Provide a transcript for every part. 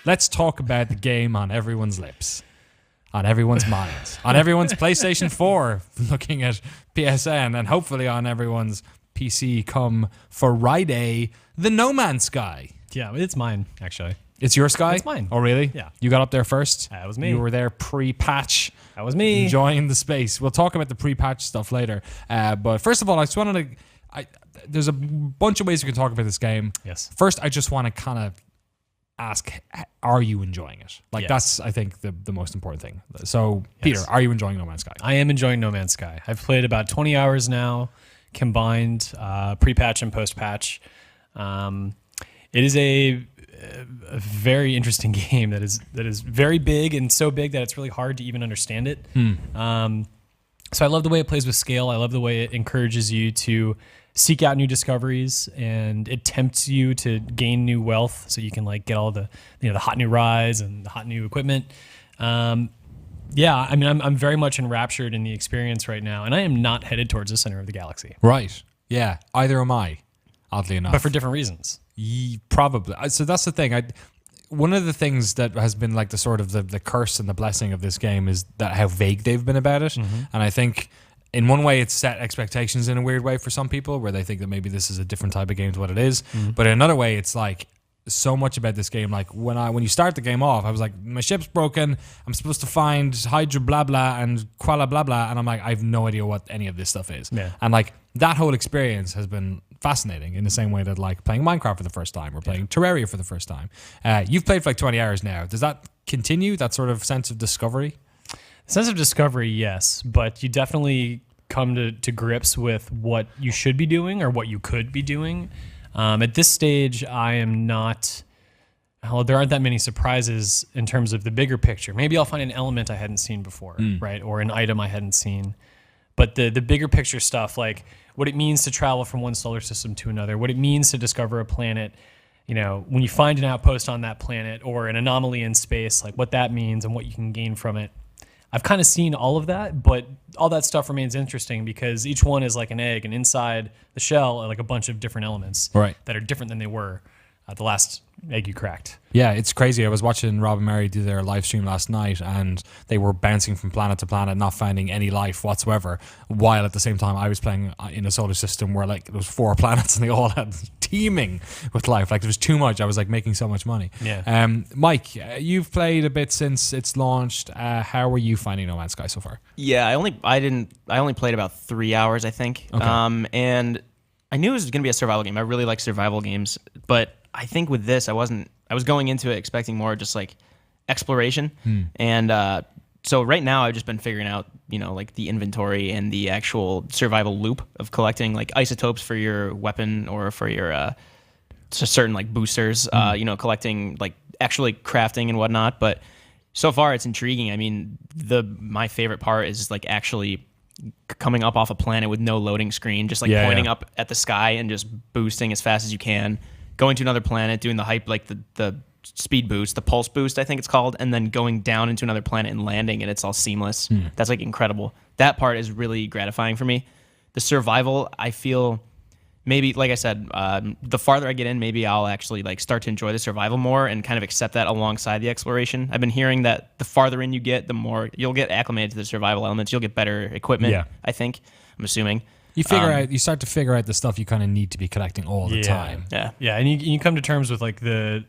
let's talk about the game on everyone's lips, on everyone's minds, on everyone's PlayStation 4, looking at PSN, and hopefully on everyone's PC come Friday, the No Man's Sky. Yeah, it's mine, actually. It's your Sky? It's mine. Oh, really? Yeah. You got up there first? That was me. You were there pre-patch. That was me. Enjoying the space. We'll talk about the pre-patch stuff later. But first of all, I just wanted to... there's a bunch of ways we can talk about this game. Yes. First, I just want to kind of ask, are you enjoying it? Like, Yes. that's, I think, the most important thing. So, Peter, are you enjoying No Man's Sky? I am enjoying No Man's Sky. I've played about 20 hours now, combined, pre-patch and post-patch. It is a very interesting game that is very big, and so big that it's really hard to even understand it. So I love the way it plays with scale. I love the way it encourages you to seek out new discoveries, and it tempts you to gain new wealth so you can like get all the the hot new rides and the hot new equipment. Yeah, I mean, I'm very much enraptured in the experience right now, and I am not headed towards the center of the galaxy. Right. Yeah. Either am I, oddly enough. But for different reasons. Probably. So that's the thing. One of the things that has been like the sort of the curse and the blessing of this game is that how vague they've been about it. And I think in one way it's set expectations in a weird way for some people where they think that maybe this is a different type of game to what it is. But in another way, it's like so much about this game. Like when you start the game off, I was like, my ship's broken. I'm supposed to find Hydra blah blah and Quala blah blah, and I'm like, I have no idea what any of this stuff is. Yeah. And like that whole experience has been fascinating in the same way that like playing Minecraft for the first time or playing Terraria for the first time. You've played for like 20 hours now. Does that continue, that sort of sense of discovery? Sense of discovery, yes, but you definitely come to grips with what you should be doing or what you could be doing. At this stage, I am not... Well, there aren't that many surprises in terms of the bigger picture. Maybe I'll find an element I hadn't seen before, right? Or an item I hadn't seen. But the bigger picture stuff, like what it means to travel from one solar system to another, what it means to discover a planet, when you find an outpost on that planet or an anomaly in space, like what that means and what you can gain from it. I've kind of seen all of that, but all that stuff remains interesting because each one is like an egg, and inside the shell are like a bunch of different elements that are different than they were the last egg you cracked. Yeah, it's crazy. I was watching Rob and Mary do their live stream last night, and they were bouncing from planet to planet, not finding any life whatsoever, while at the same time I was playing in a solar system where like there was 4 planets and they all had teeming with life. Like there was too much. I was like making so much money. Yeah. Mike, you've played a bit since it's launched. How are you finding No Man's Sky so far? Yeah, I only played about 3 hours, I think. Okay. And I knew it was going to be a survival game. I really like survival games, but I think with this, I was going into it expecting more just like exploration. And so right now I've just been figuring out, like the inventory and the actual survival loop of collecting like isotopes for your weapon or for your certain like boosters, collecting like actually crafting and whatnot. But so far it's intriguing. I mean, my favorite part is like actually coming up off a planet with no loading screen, just like pointing up at the sky and just boosting as fast as you can. Going to another planet, doing the hype, like the speed boost, the pulse boost, I think it's called, and then going down into another planet and landing, and it's all seamless. That's like incredible. That part is really gratifying for me. The survival, I feel maybe, like I said, the farther I get in, maybe I'll actually like start to enjoy the survival more and kind of accept that alongside the exploration. I've been hearing that the farther in you get, the more you'll get acclimated to the survival elements. You'll get better equipment, I think. I'm assuming. You start to figure out the stuff you kind of need to be collecting all the time. Yeah, and you come to terms with like the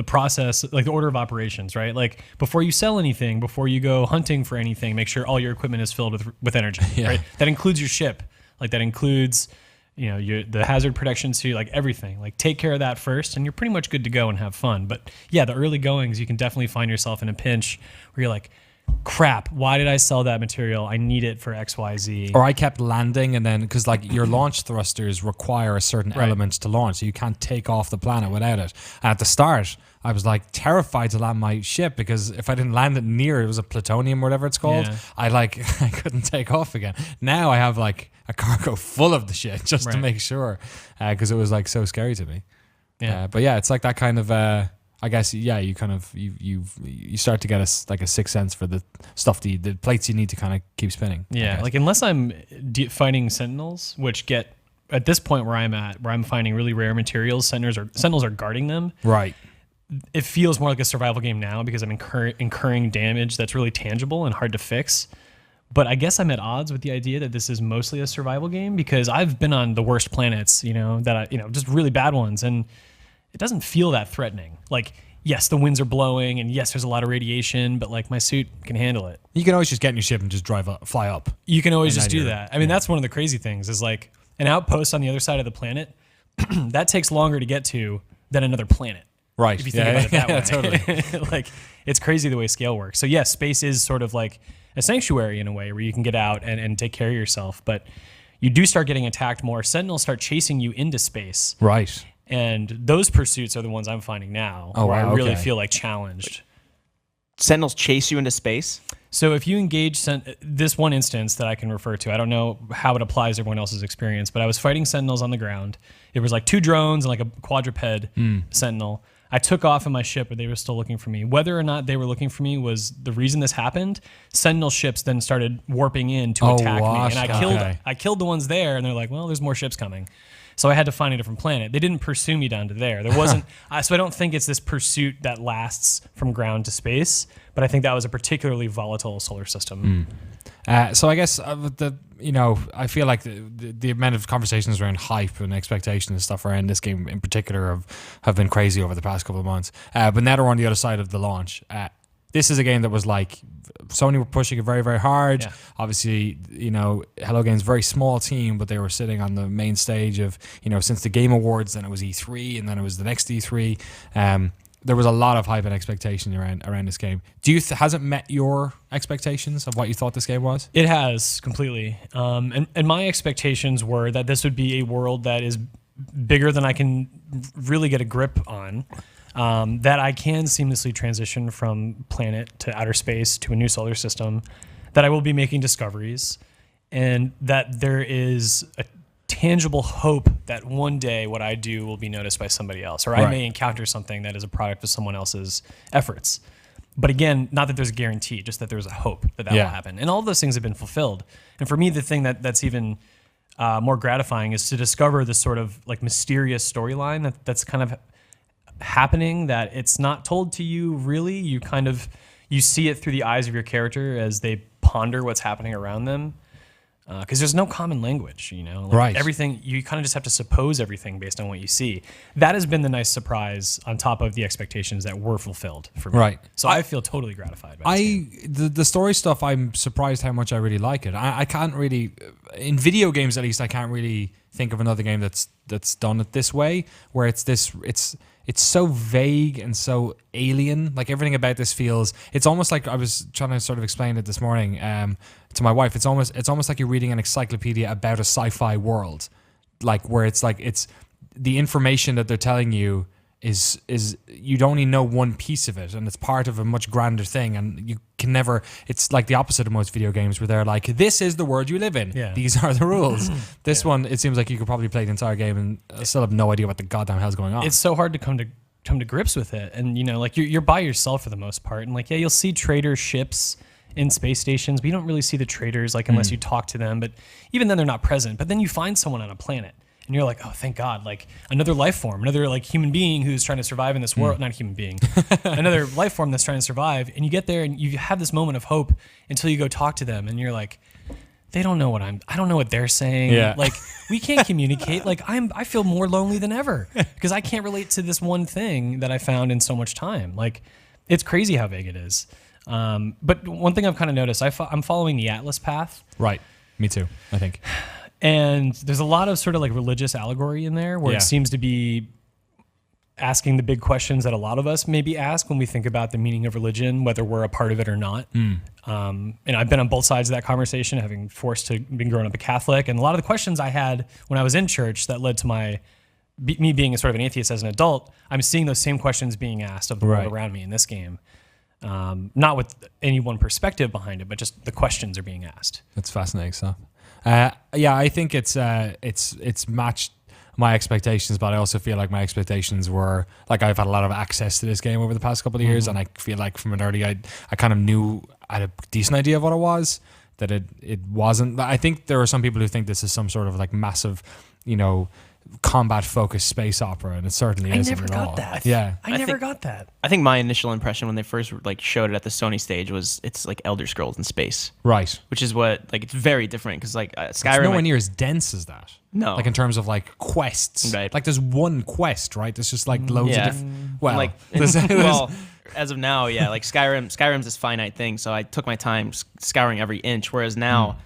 process, like the order of operations, right? Like before you sell anything, before you go hunting for anything, make sure all your equipment is filled with energy, right? That includes your ship, like that includes the hazard protection suit, like everything. Like take care of that first, and you're pretty much good to go and have fun. But yeah, the early goings, you can definitely find yourself in a pinch where you're like, crap, why did I sell that material? I need it for XYZ. Or I kept landing, and then because like your launch thrusters require a certain element to launch, so you can't take off the planet without it. And at the start, I was like terrified to land my ship because if I didn't land it near, it was a plutonium or whatever it's called, I couldn't take off again. Now I have like a cargo full of the shit just to make sure, because it was like so scary to me. But yeah, it's like that kind of I guess you kind of you start to get a sixth sense for the stuff, the plates you need to kind of keep spinning. Yeah, like unless I'm fighting sentinels, which get at this point where I'm finding really rare materials, sentinels are guarding them. Right. it feels more like a survival game now because I'm incurring damage that's really tangible and hard to fix. But I guess I'm at odds with the idea that this is mostly a survival game because I've been on the worst planets, just really bad ones, and it doesn't feel that threatening. Like, yes, the winds are blowing, and yes, there's a lot of radiation, but like my suit can handle it. You can always just get in your ship and just fly up. You can always just do that. I mean, that's one of the crazy things is like an outpost on the other side of the planet, that takes longer to get to than another planet. Right. If you think about it that way. Totally. Like, it's crazy the way scale works. So yes, space is sort of like a sanctuary in a way where you can get out and take care of yourself. But you do start getting attacked more. Sentinels start chasing you into space. Right. And those pursuits are the ones I'm finding now where I really feel like challenged. Sentinels chase you into space? So if you engage this one instance that I can refer to, I don't know how it applies to everyone else's experience, but I was fighting Sentinels on the ground. It was like 2 drones and like a quadruped Sentinel. I took off in my ship, but they were still looking for me. Whether or not they were looking for me was the reason this happened. Sentinel ships then started warping in to attack me, and I killed the ones there. And they're like, "Well, there's more ships coming," so I had to find a different planet. They didn't pursue me down to there. There wasn't, so I don't think it's this pursuit that lasts from ground to space. But I think that was a particularly volatile solar system. So I guess I feel like the amount of conversations around hype and expectation and stuff around this game in particular have been crazy over the past couple of months. But now they're on the other side of the launch. This is a game that was like Sony were pushing it very, very hard. Yeah. Obviously, Hello Games, very small team, but they were sitting on the main stage of since the Game Awards, then it was E3, and then it was the next E3. There was a lot of hype and expectation around this game. Has it met your expectations of what you thought this game was? It has, completely. And my expectations were that this would be a world that is bigger than I can really get a grip on, that I can seamlessly transition from planet to outer space to a new solar system, that I will be making discoveries, and that there is a tangible hope that one day what I do will be noticed by somebody else, or I may encounter something that is a product of someone else's efforts. But again, not that there's a guarantee, just that there's a hope that will happen. And all of those things have been fulfilled. And for me, the thing that's even more gratifying is to discover this sort of like mysterious storyline that's kind of happening, that it's not told to you really. You see it through the eyes of your character as they ponder what's happening around them. Because there's no common language, everything, you kind of just have to suppose everything based on what you see. That has been the nice surprise on top of the expectations that were fulfilled for me. Right. So I feel totally gratified by the story stuff, I'm surprised how much I really like it. I can't really, in video games at least, I can't really think of another game that's done it this way, where it's so vague and so alien. Like everything about this feels, it's almost like, I was trying to sort of explain it this morning to my wife. It's almost like you're reading an encyclopedia about a sci-fi world, like where it's the information that they're telling you is you'd only know one piece of it, and it's part of a much grander thing, and you can never, it's like the opposite of most video games where they're like, this is the world you live in, these are the rules. This one, it seems like you could probably play the entire game and still have no idea what the goddamn hell's going on. It's so hard to come to grips with it, and like you're by yourself for the most part, and like you'll see trader ships in space stations, but you don't really see the traders unless you talk to them, but even then they're not present. But then you find someone on a planet and you're like, oh, thank God, like another life form, another like human being who's trying to survive in this world, not a human being, another life form that's trying to survive. And you get there and you have this moment of hope until you go talk to them and you're like, they don't know what I don't know what they're saying. Yeah. Like we can't communicate. Like I feel more lonely than ever because I can't relate to this one thing that I found in so much time. Like it's crazy how vague it is. But one thing I've kind of noticed, I'm following the Atlas path. Right. Me too, I think. And there's a lot of sort of like religious allegory in there where it seems to be asking the big questions that a lot of us maybe ask when we think about the meaning of religion, whether we're a part of it or not. And I've been on both sides of that conversation, having been growing up a Catholic. And a lot of the questions I had when I was in church that led to me being a sort of an atheist as an adult, I'm seeing those same questions being asked of the world around me in this game. Not with any one perspective behind it, but just the questions are being asked. That's fascinating stuff. I think it's matched my expectations, but I also feel like my expectations were like I've had a lot of access to this game over the past couple of years, and I feel like from an early I kind of knew I had a decent idea of what it was. That it wasn't. I think there are some people who think this is some sort of like massive, combat focused space opera, and it certainly I isn't never at got all. that. Yeah. I never think- got that. I think my initial impression when they first like showed it at the Sony stage was it's like Elder Scrolls in space, Right. which is what like it's very different because like It's Skyrim. nowhere near as dense as that. No. Like in terms of like quests. Right. Like there's one quest, right? There's just like loads Yeah. of different. Well, like there's- well, as of now, yeah, like Skyrim's this finite thing, so I took my time scouring every inch. Whereas now,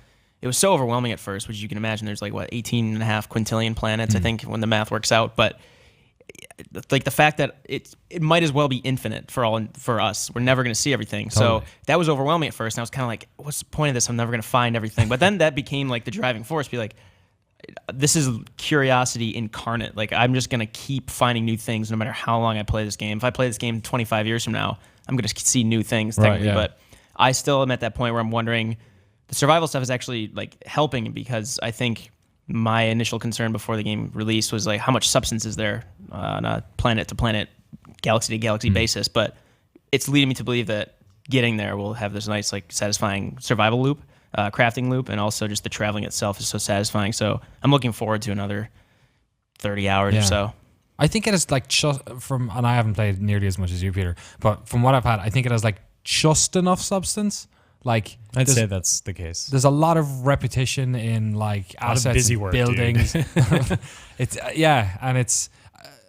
it was so overwhelming at first, which you can imagine. There's like what 18 and a half quintillion planets, I think, when the math works out. But like the fact that it might as well be infinite for us. We're never going to see everything. Totally. So that was overwhelming at first, and I was kind of like, what's the point of this? I'm never going to find everything. But then that became like the driving force. Be like, this is curiosity incarnate. Like I'm just gonna keep finding new things no matter how long I play this game. If I play this game 25 years from now, I'm gonna see new things technically. yeah. But I still am at that point where I'm wondering, the survival stuff is actually like helping because I think my initial concern before the game released was like how much substance is there on a planet to planet, galaxy to galaxy basis. But it's leading me to believe that getting there will have this nice like satisfying survival loop. Crafting loop, and also just the traveling itself is so satisfying. So I'm looking forward to another 30 hours Yeah. or so. I think it is like and I haven't played nearly as much as you, Peter, but from what I've had, I think it has like just enough substance. Like I'd there's- say that's the case. There's a lot of repetition in like lot of assets, busy and work, buildings. It's and it's.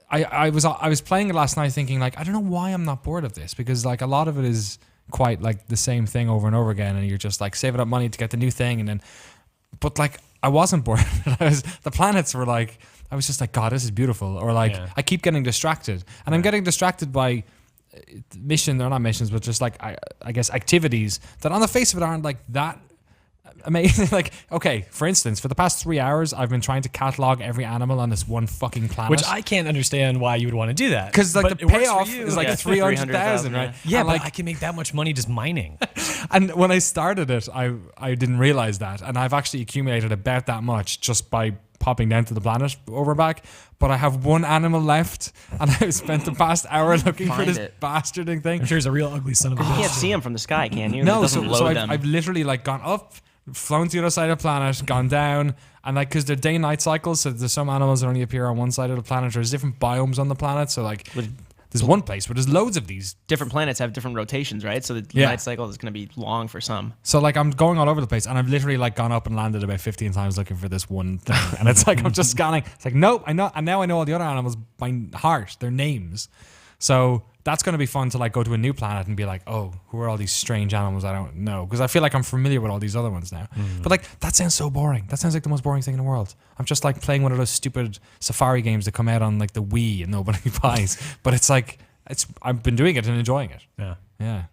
I was playing it last night, thinking like I don't know why I'm not bored of this because like a lot of it is quite like the same thing over and over again, and you're just like saving up money to get the new thing, and then, but like I wasn't bored. The planets were like I was just like God, this is beautiful, or like I keep getting distracted, and I'm getting distracted by mission or not missions, but just like I guess activities that on the face of it aren't like that amazing. Like, okay, for instance, for the past 3 hours, I've been trying to catalog every animal on this one fucking planet. Which I can't understand why you would want to do that. because like But the it works for payoff you. is like Yeah, 300,000, 300,000, right? Yeah, and but like I can make that much money just mining. and when I started it, I didn't realize that, and I've actually accumulated about that much just by popping down to the planet over and back. But I have one animal left, and I've spent the past hour looking for Find this it. bastarding thing. I'm sure he's a real ugly son of a You bitch. can't see them from the sky, can you? It No, doesn't so load I've, them. I've literally like gone up, flown to the other side of the planet, gone down, and like because they're day-night cycles, so there's some animals that only appear on one side of the planet. There's different biomes on the planet, so like there's one place where there's loads of these. Different planets have different rotations, right? So the Yeah. night cycle is going to be long for some. So like I'm going all over the place, and I've literally like gone up and landed about 15 times looking for this one thing, and it's like I'm just scanning. It's like nope, I know, and now I know all the other animals by heart, their names. So that's going to be fun to like go to a new planet and be like, oh, who are all these strange animals I don't know? Because I feel like I'm familiar with all these other ones now. But like that sounds so boring. That sounds like the most boring thing in the world. I'm just like playing one of those stupid Safari games that come out on like the Wii and nobody buys. But it's like I've been doing it and enjoying it. Yeah. Yeah.